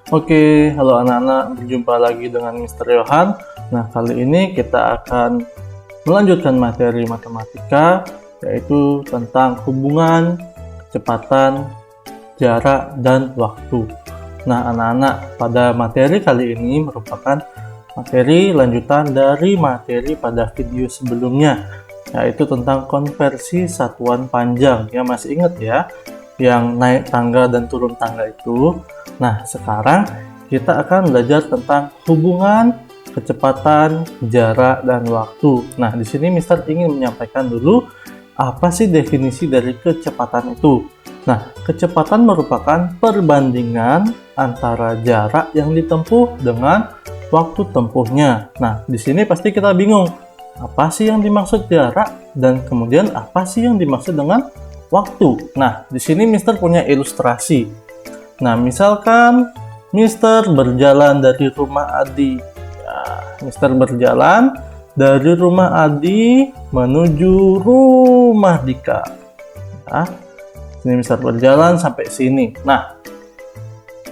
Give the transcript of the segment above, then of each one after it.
Oke, halo anak-anak, berjumpa lagi dengan Mr. Yohan. Nah, kali ini kita akan melanjutkan materi matematika, yaitu tentang hubungan, kecepatan, jarak, dan waktu. Nah, anak-anak, pada materi kali ini merupakan materi lanjutan dari materi pada video sebelumnya, yaitu tentang konversi satuan panjang. Ya, masih ingat ya, yang naik tangga dan turun tangga itu. Nah, sekarang kita akan belajar tentang hubungan, kecepatan, jarak, dan waktu. Nah, di sini Mister ingin menyampaikan dulu apa sih definisi dari kecepatan itu. Nah, kecepatan merupakan perbandingan antara jarak yang ditempuh dengan waktu tempuhnya. Nah, di sini pasti kita bingung, apa sih yang dimaksud jarak dan kemudian apa sih yang dimaksud dengan waktu. Nah, di sini Mister punya ilustrasi. Nah, misalkan Mister berjalan dari rumah Adi. Ya, Mister berjalan dari rumah Adi menuju rumah Dika. Ya, sini Mister berjalan sampai sini. Nah,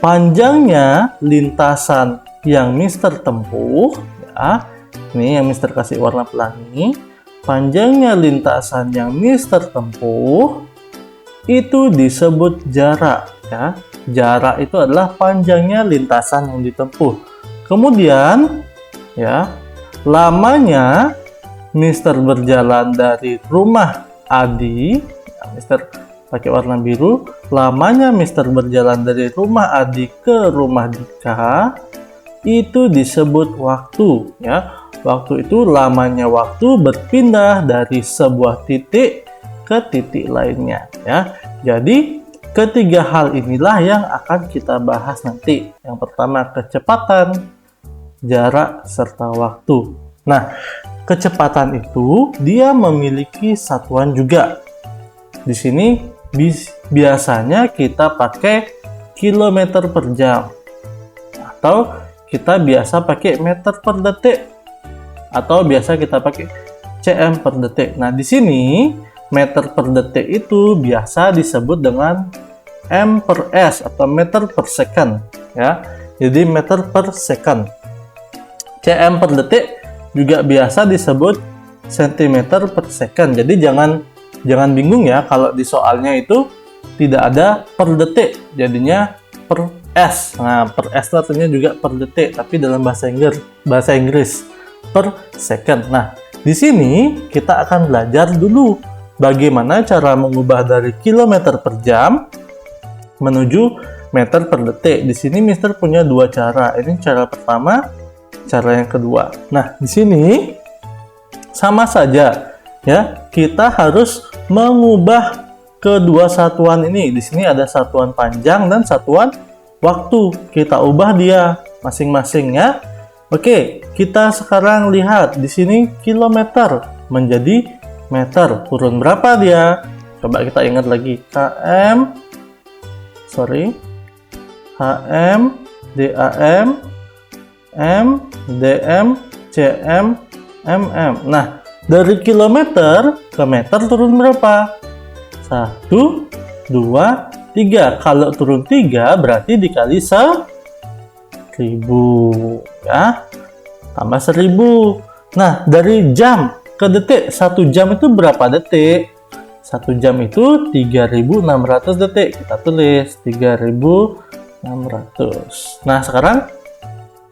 panjangnya lintasan yang Mister tempuh, ya, ini yang Mister kasih warna pelangi. Panjangnya lintasan yang Mister tempuh itu disebut jarak, ya. Jarak itu adalah panjangnya lintasan yang ditempuh. Kemudian, ya, lamanya Mister berjalan dari rumah Adi, ya, Mister pakai warna biru. Lamanya Mister berjalan dari rumah Adi ke rumah Dika itu disebut waktu, ya. Waktu itu lamanya waktu berpindah dari sebuah titik ke titik lainnya, ya. Jadi ketiga hal inilah yang akan kita bahas nanti. Yang pertama kecepatan, jarak, serta waktu. Nah, kecepatan itu dia memiliki satuan juga. Di sini biasanya kita pakai kilometer per jam, atau kita biasa pakai meter per detik, atau biasa kita pakai cm per detik. Nah, di sini meter per detik itu biasa disebut dengan m per s atau meter per second, ya. Jadi meter per second. Cm per detik juga biasa disebut cm per second. Jadi jangan bingung ya kalau di soalnya itu tidak ada per detik, jadinya per s. Nah, per s itu artinya juga per detik, tapi dalam bahasa Inggris per second. Nah, di sini kita akan belajar dulu bagaimana cara mengubah dari kilometer per jam menuju meter per detik. Di sini Mister punya dua cara. Ini cara pertama, cara yang kedua. Nah, di sini sama saja ya. Kita harus mengubah kedua satuan ini. Di sini ada satuan panjang dan satuan waktu. Kita ubah dia masing-masing ya. Oke, kita sekarang lihat di sini kilometer menjadi meter. Turun berapa dia? Coba kita ingat lagi. HM, DAM, M, DM, CM, MM. Nah, dari kilometer ke meter turun berapa? 1, 2, 3. Kalau turun 3 berarti dikali 1000, ya. Tambah 1000. Nah, dari jam ke detik, 1 jam itu berapa detik? 1 jam itu 3600 detik. Kita tulis 3600. Nah, sekarang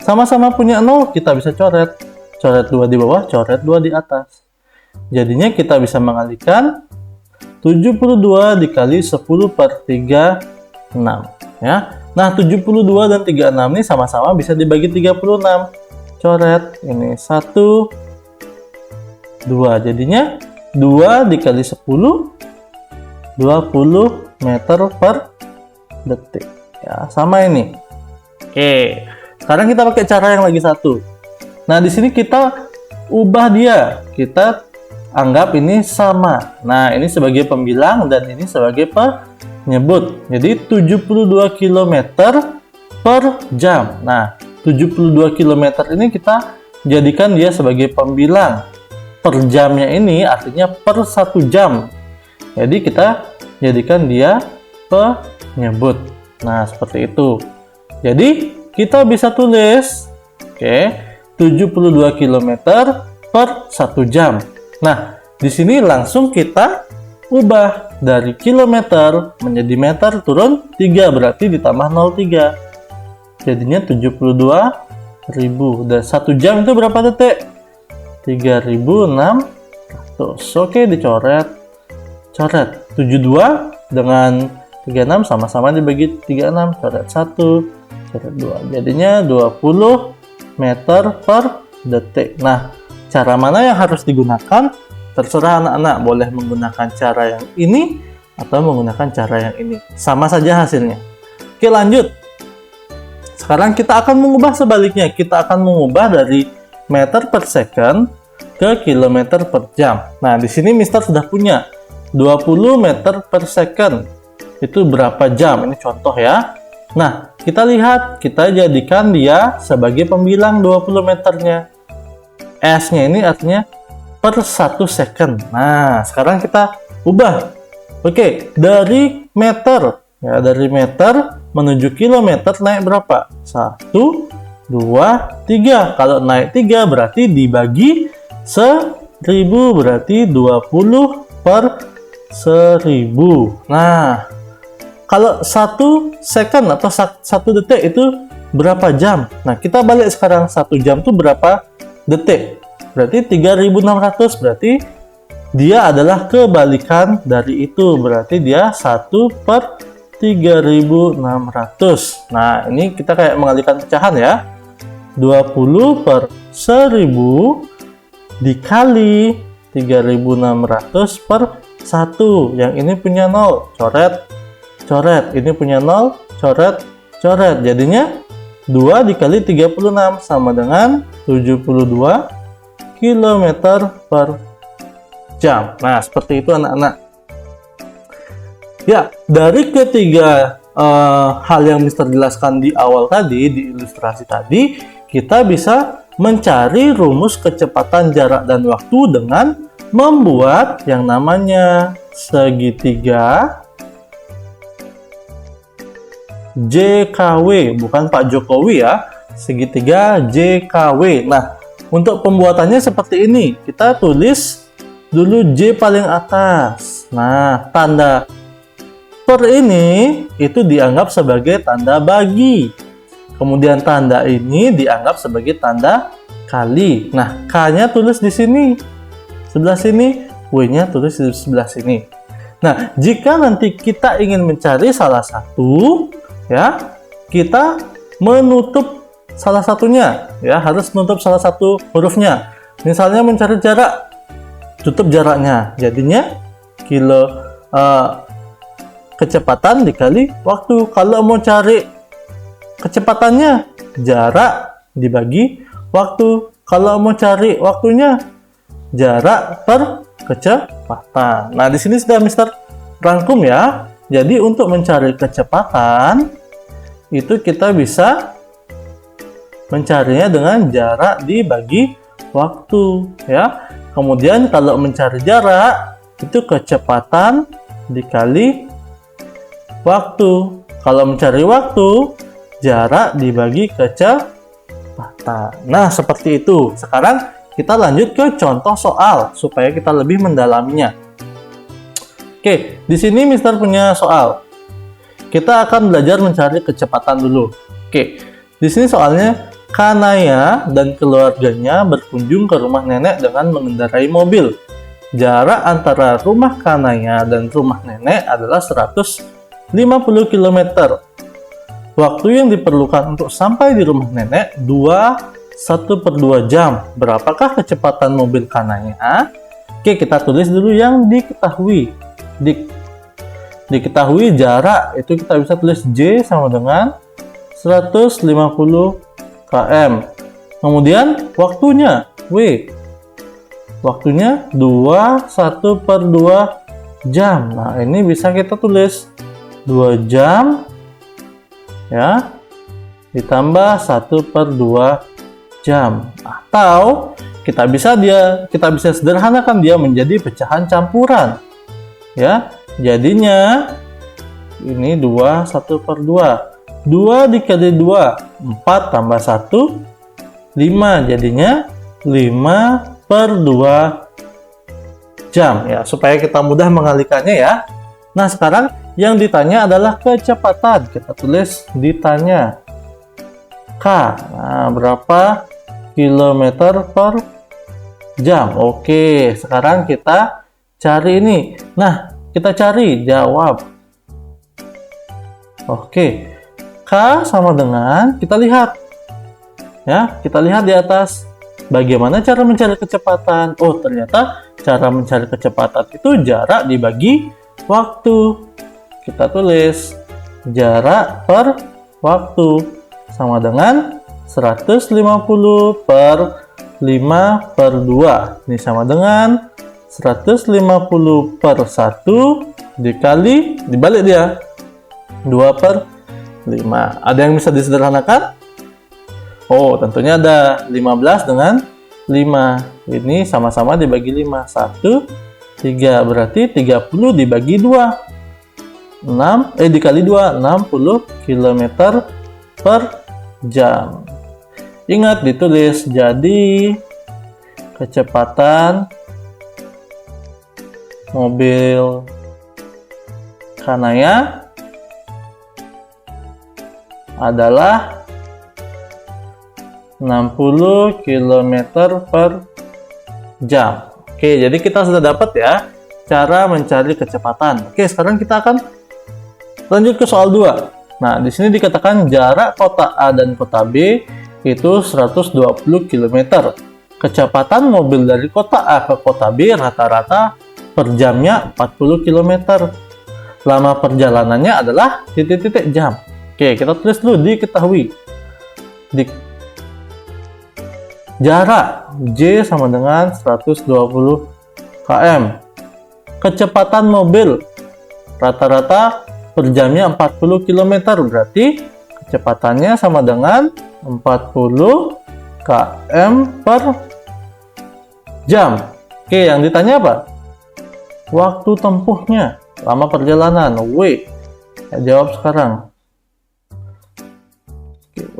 sama-sama punya 0, kita bisa coret. Coret 2 di bawah, coret 2 di atas. Jadinya kita bisa mengalihkan 72 dikali 10 per 36. Ya. Nah, 72 dan 36 ini sama-sama bisa dibagi 36. Coret, ini 1, 2. Jadinya 2 dikali 10, 20 meter per detik. Ya, sama ini. Oke. Sekarang kita pakai cara yang lagi satu. Nah, di sini kita ubah dia. Kita anggap ini sama. Nah, ini sebagai pembilang dan ini sebagai penyebut. Jadi 72 km per jam. Nah, 72 km ini kita jadikan dia sebagai pembilang. Per jamnya ini artinya per 1 jam. Jadi kita jadikan dia penyebut. Nah, seperti itu. Jadi kita bisa tulis 72 km per 1 jam. Nah, di sini langsung kita ubah dari kilometer menjadi meter, turun 3, berarti ditambah 0,3. Jadinya 72.000. Dan 1 jam itu berapa detik? 3.600. Oke, dicoret. Coret 72 dengan 36 sama-sama dibagi 36, coret 1, coret 2. Jadinya 20 meter per detik. Nah, cara mana yang harus digunakan? Terserah anak-anak, boleh menggunakan cara yang ini atau menggunakan cara yang ini. Sama saja hasilnya. Oke, lanjut. Sekarang kita akan mengubah sebaliknya. Kita akan mengubah dari meter per second ke kilometer per jam. Nah, di sini Mister sudah punya 20 meter per second. Itu berapa jam? Ini contoh ya. Nah, kita lihat, kita jadikan dia sebagai pembilang 20 meternya. S-nya ini artinya per 1 second. Nah, sekarang kita ubah. Oke, dari meter. Ya, dari meter menuju kilometer naik berapa? 1, 2, 3. Kalau naik 3 berarti dibagi 1000, berarti 20 per 1000. Nah, kalau 1 second atau 1 detik itu berapa jam? Nah, kita balik sekarang, 1 jam itu berapa detik? Berarti 3600, berarti dia adalah kebalikan dari itu. Berarti dia 1 per 3600. Nah, ini kita kayak mengalihkan pecahan ya. 20 per 1000 dikali 3600 per 1. Yang ini punya 0, coret, coret. Ini punya 0, coret, coret. Jadinya 2 dikali 36 sama dengan 72 km per jam. Nah, seperti itu anak-anak. Ya, dari ketiga hal yang Mister jelaskan di awal tadi, di ilustrasi tadi, kita bisa mencari rumus kecepatan jarak dan waktu dengan membuat yang namanya segitiga JKW, bukan Pak Jokowi ya, segitiga JKW. Nah, untuk pembuatannya seperti ini, kita tulis dulu J paling atas. Nah, tanda per ini itu dianggap sebagai tanda bagi. Kemudian tanda ini dianggap sebagai tanda kali. Nah, K-nya tulis di sini, sebelah sini, W-nya tulis di sebelah sini. Nah, jika nanti kita ingin mencari salah satu, ya, kita menutup salah satunya, ya, harus menutup salah satu hurufnya. Misalnya mencari jarak, tutup jaraknya, jadinya kecepatan dikali waktu. Kalau mau cari kecepatannya, jarak dibagi waktu. Kalau mau cari waktunya, jarak per kecepatan. Nah, di sini sudah Mister rangkum ya. Jadi untuk mencari kecepatan itu kita bisa mencarinya dengan jarak dibagi waktu, ya. Kemudian kalau mencari jarak itu kecepatan dikali waktu. Kalau mencari waktu, jarak dibagi kecepatan. Nah, seperti itu. Sekarang kita lanjut ke contoh soal supaya kita lebih mendalaminya. Oke, di sini Mister punya soal. Kita akan belajar mencari kecepatan dulu. Oke, di sini soalnya Kanaya dan keluarganya berkunjung ke rumah nenek dengan mengendarai mobil. Jarak antara rumah Kanaya dan rumah nenek adalah 150 km. Waktu yang diperlukan untuk sampai di rumah nenek 1/2 jam. Berapakah kecepatan mobil Kanaya? Oke, kita tulis dulu yang diketahui. Diketahui jarak itu kita bisa tulis J sama dengan 150 km. Kemudian waktunya W. Waktunya 1/2 jam. Nah, ini bisa kita tulis 2 jam ya ditambah 1/2 jam. Atau kita bisa sederhanakan dia menjadi pecahan campuran. Ya, jadinya ini 1/2. 2 dikali 2 4 tambah 1, 5. Jadinya 5/2 jam ya, supaya kita mudah mengalihkannya ya. Nah, sekarang yang ditanya adalah kecepatan. Kita tulis ditanya K. Nah, berapa kilometer per jam? Oke, sekarang kita cari ini. Nah, kita cari jawab. Oke, K sama dengan, kita lihat ya, kita lihat di atas. Bagaimana cara mencari kecepatan? Oh, ternyata cara mencari kecepatan itu jarak dibagi waktu. Kita tulis jarak per waktu sama dengan 150 per 5/2. Ini sama dengan 150 per 1 dibalik dia 2/5. Ada yang bisa disederhanakan? Oh, tentunya ada 15 dengan 5. Ini sama-sama dibagi 5. 1, 3. Berarti 30 dibagi 2. Dikali 2, 60 km per jam. Ingat ditulis. Jadi, kecepatan mobil Kanaya adalah 60 km per jam. Oke, jadi kita sudah dapat ya cara mencari kecepatan. Oke, sekarang kita akan lanjut ke soal 2. Nah, di sini dikatakan jarak kota A dan kota B itu 120 km. Kecepatan mobil dari kota A ke kota B rata-rata per jamnya 40 km. Lama perjalanannya adalah titik-titik jam. Oke, kita tulis dulu diketahui. Jarak J sama dengan 120 km. Kecepatan mobil rata-rata per jamnya 40 km. Berarti kecepatannya sama dengan 40 km per jam. Oke, yang ditanya apa? Waktu tempuhnya, lama perjalanan, W. Kita jawab sekarang.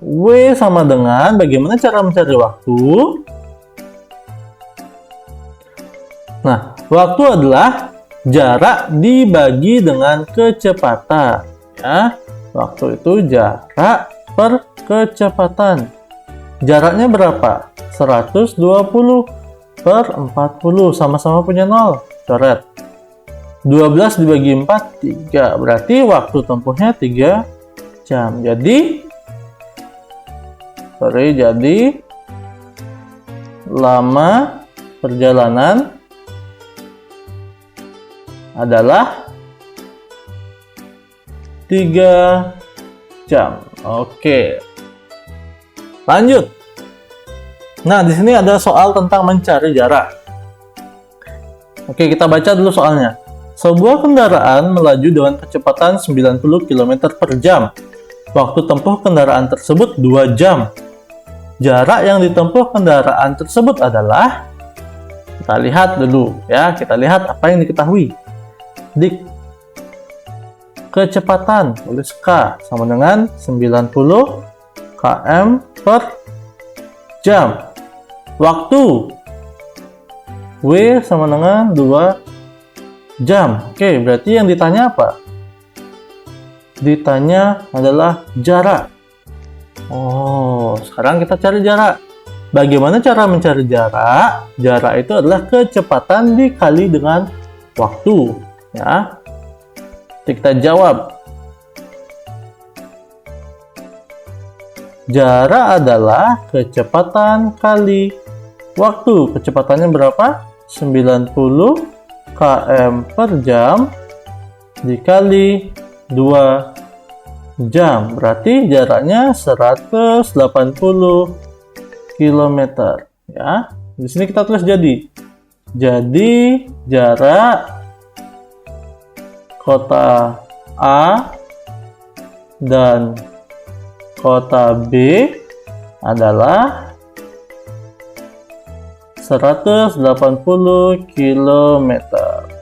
W sama dengan, bagaimana cara mencari waktu? Nah, waktu adalah jarak dibagi dengan kecepatan. Ya, waktu itu jarak per kecepatan. Jaraknya berapa? 120 per 40. Sama-sama punya 0. Coret. 12 dibagi 4, 3. Berarti waktu tempuhnya 3 jam. Jadi lama perjalanan adalah 3 jam. Oke. Lanjut. Nah, di sini ada soal tentang mencari jarak. Oke, kita baca dulu soalnya. Sebuah kendaraan melaju dengan kecepatan 90 km per jam. Waktu tempuh kendaraan tersebut 2 jam. Jarak yang ditempuh kendaraan tersebut adalah, kita lihat dulu ya, kita lihat apa yang diketahui. Kecepatan, tulis K sama dengan 90 km per jam. Waktu W sama dengan 2 jam. Oke, berarti yang ditanya apa? Ditanya adalah jarak. Oh, sekarang kita cari jarak. Bagaimana cara mencari jarak? Jarak itu adalah kecepatan dikali dengan waktu. Ya, kita jawab. Jarak adalah kecepatan kali waktu. Kecepatannya berapa? 90 km per jam dikali 2 jam. Berarti jaraknya 180 km. Ya, di sini kita tulis jadi. Jadi jarak kota A dan kota B adalah 180 km.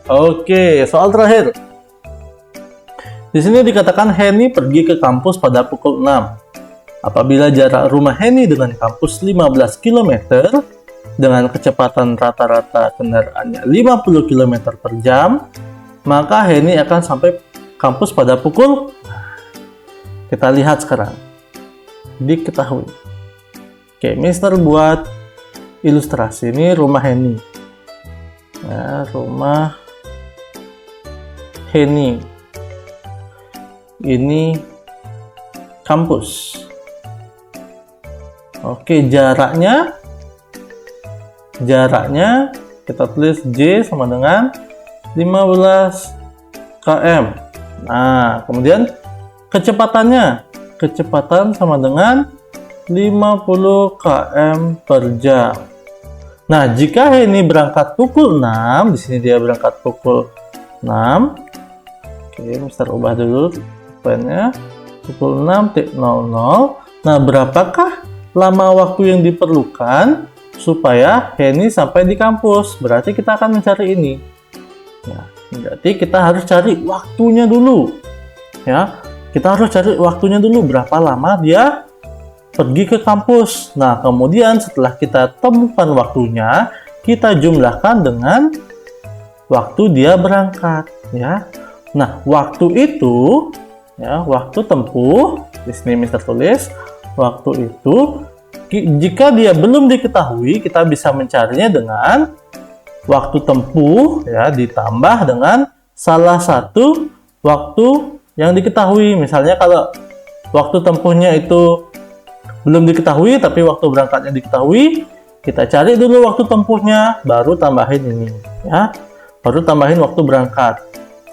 Oke, soal terakhir. Di sini dikatakan Henny pergi ke kampus pada pukul 6. apabila jarak rumah Henny dengan kampus 15 km dengan kecepatan rata-rata kendaraannya 50 km per jam, maka Henny akan sampai kampus pada pukul. Kita lihat sekarang. Diketahui. Oke, Mister buat ilustrasi. Ini rumah Henny. Ya, rumah Henny. Ini kampus. Oke, jaraknya kita tulis J sama dengan 15 km. Nah, kemudian kecepatan sama dengan 50 km per jam. Nah, jika ini berangkat pukul 6, di sini dia berangkat pukul 6. Oke, Mister ubah dulu pennya. Pukul 6.00. Nah, berapakah lama waktu yang diperlukan supaya Henny sampai di kampus? Berarti kita akan mencari ini. Ya, berarti kita harus cari waktunya dulu. Ya, kita harus cari waktunya dulu, berapa lama dia pergi ke kampus. Nah, kemudian setelah kita temukan waktunya, kita jumlahkan dengan waktu dia berangkat. Ya, nah waktu itu, ya waktu tempuh. Di sini Mister tulis waktu itu. Jika dia belum diketahui, kita bisa mencarinya dengan waktu tempuh ya ditambah dengan salah satu waktu yang diketahui. Misalnya kalau waktu tempuhnya itu belum diketahui tapi waktu berangkatnya diketahui, kita cari dulu waktu tempuhnya, baru tambahin ini ya. Baru tambahin waktu berangkat.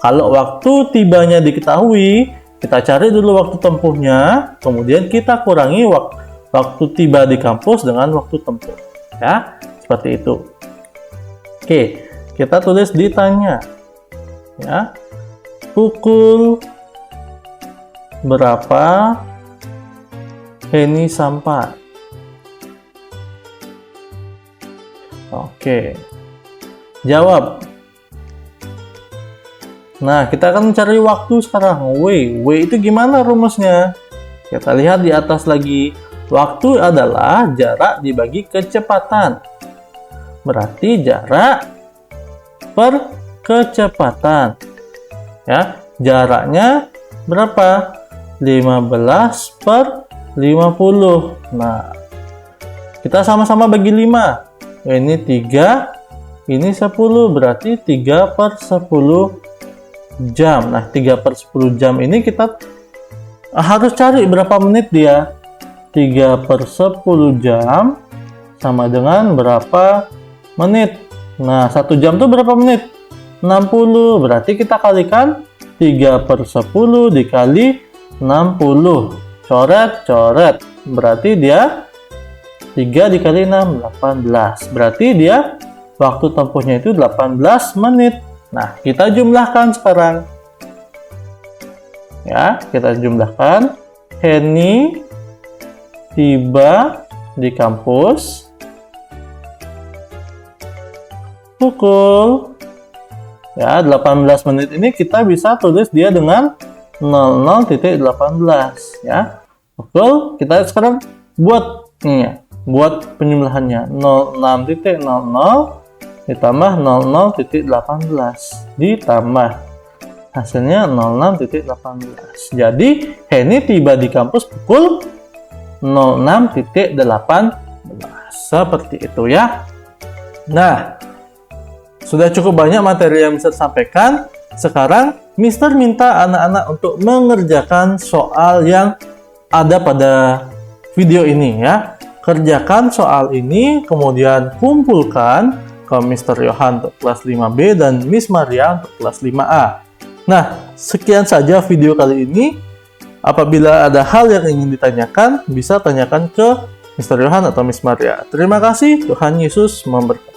Kalau waktu tibanya diketahui, kita cari dulu waktu tempuhnya, kemudian kita kurangi waktu tiba di kampus dengan waktu tempuh. Ya, seperti itu. Oke, kita tulis ditanya. Ya. Pukul berapa Henny sampai? Oke. Jawab. Nah, kita akan mencari waktu sekarang. W itu gimana rumusnya? Kita lihat di atas lagi. Waktu adalah jarak dibagi kecepatan. Berarti jarak per kecepatan. Ya, jaraknya berapa? 15 per 50. Nah, kita sama-sama bagi 5. Ini 3, ini 10, berarti 3 per 10 jam. Nah, 3 per 10 jam ini kita harus cari berapa menit dia. 3 per 10 jam sama dengan berapa menit. Nah, 1 jam itu berapa menit? 60. Berarti kita kalikan 3 per 10 dikali 60. Coret. Berarti dia 3 dikali 6, 18. Berarti dia waktu tempuhnya itu 18 menit. Nah, kita jumlahkan sekarang. Ya, kita jumlahkan. Henny tiba di kampus pukul 18 menit. Ini kita bisa tulis dia dengan 00.18 ya. Pukul, kita sekarang buat ini ya, buat penjumlahannya. 06.00 ditambah 00.18 ditambah hasilnya 06.18. Jadi Henny tiba di kampus pukul 06.18. Seperti itu ya. Nah, sudah cukup banyak materi yang Mister sampaikan. Sekarang Mister minta anak-anak untuk mengerjakan soal yang ada pada video ini ya. Kerjakan soal ini, kemudian kumpulkan ke Mister Yohan untuk kelas 5B dan Miss Maria untuk kelas 5A. Nah, sekian saja video kali ini. Apabila ada hal yang ingin ditanyakan, bisa tanyakan ke Mister Yohan atau Miss Maria. Terima kasih, Tuhan Yesus memberkati.